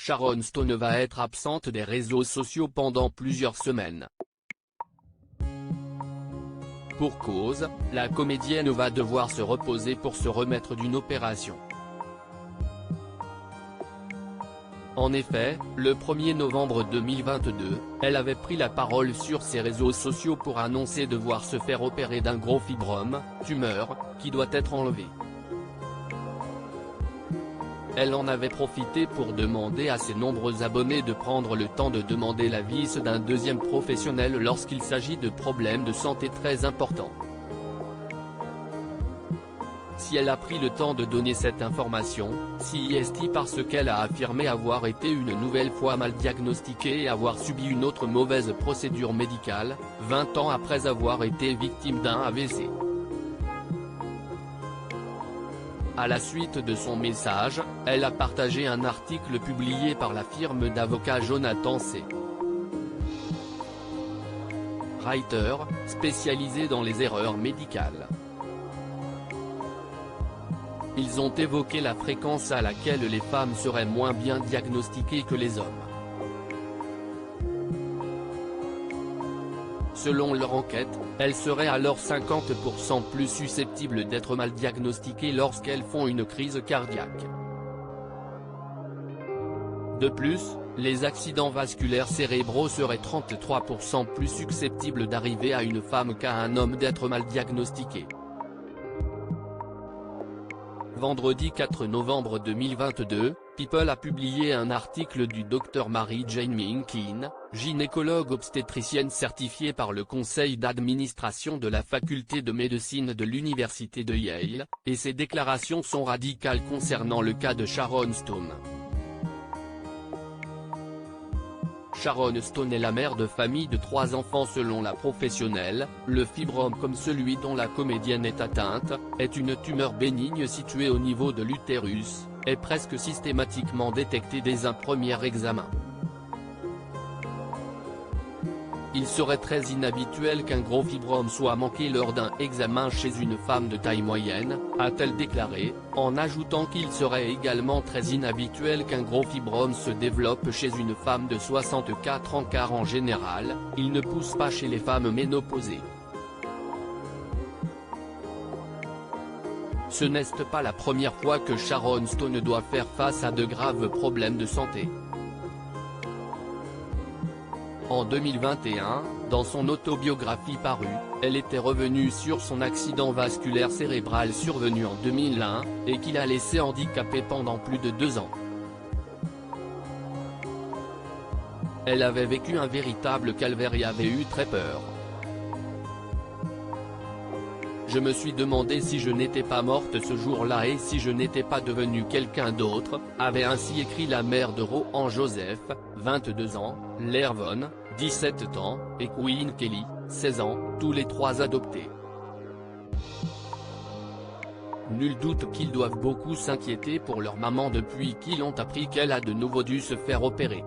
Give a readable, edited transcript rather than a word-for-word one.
Sharon Stone va être absente des réseaux sociaux pendant plusieurs semaines. Pour cause, la comédienne va devoir se reposer pour se remettre d'une opération. En effet, le 1er novembre 2022, elle avait pris la parole sur ses réseaux sociaux pour annoncer devoir se faire opérer d'un gros fibrome, tumeur, qui doit être enlevé. Elle en avait profité pour demander à ses nombreux abonnés de prendre le temps de demander l'avis d'un deuxième professionnel lorsqu'il s'agit de problèmes de santé très importants. Si elle a pris le temps de donner cette information, c'est parce qu'elle a affirmé avoir été une nouvelle fois mal diagnostiquée et avoir subi une autre mauvaise procédure médicale, 20 ans après avoir été victime d'un AVC. À la suite de son message, elle a partagé un article publié par la firme d'avocats Jonathan C. Reiter, spécialisé dans les erreurs médicales. Ils ont évoqué la fréquence à laquelle les femmes seraient moins bien diagnostiquées que les hommes. Selon leur enquête, elles seraient alors 50% plus susceptibles d'être mal diagnostiquées lorsqu'elles font une crise cardiaque. De plus, les accidents vasculaires cérébraux seraient 33% plus susceptibles d'arriver à une femme qu'à un homme d'être mal diagnostiqué. Vendredi 4 novembre 2022, People a publié un article du Dr Mary Jane Minkin, gynécologue obstétricienne certifiée par le conseil d'administration de la faculté de médecine de l'université de Yale, et ses déclarations sont radicales concernant le cas de Sharon Stone. Sharon Stone est la mère de famille de 3 enfants selon la professionnelle. Le fibrome, comme celui dont la comédienne est atteinte, est une tumeur bénigne située au niveau de l'utérus, est presque systématiquement détectée dès un premier examen. Il serait très inhabituel qu'un gros fibrome soit manqué lors d'un examen chez une femme de taille moyenne, a-t-elle déclaré, en ajoutant qu'il serait également très inhabituel qu'un gros fibrome se développe chez une femme de 64 ans car en général, il ne pousse pas chez les femmes ménopausées. Ce n'est pas la première fois que Sharon Stone doit faire face à de graves problèmes de santé. En 2021, dans son autobiographie parue, elle était revenue sur son accident vasculaire cérébral survenu en 2001, et qui l'a laissée handicapée pendant plus de 2 ans. Elle avait vécu un véritable calvaire et avait eu très peur. Je me suis demandé si je n'étais pas morte ce jour-là et si je n'étais pas devenue quelqu'un d'autre, avait ainsi écrit la mère de Rohan Joseph, 22 ans, Lervon, 17 ans, et Queen Kelly, 16 ans, tous les 3 adoptés. Nul doute qu'ils doivent beaucoup s'inquiéter pour leur maman depuis qu'ils ont appris qu'elle a de nouveau dû se faire opérer.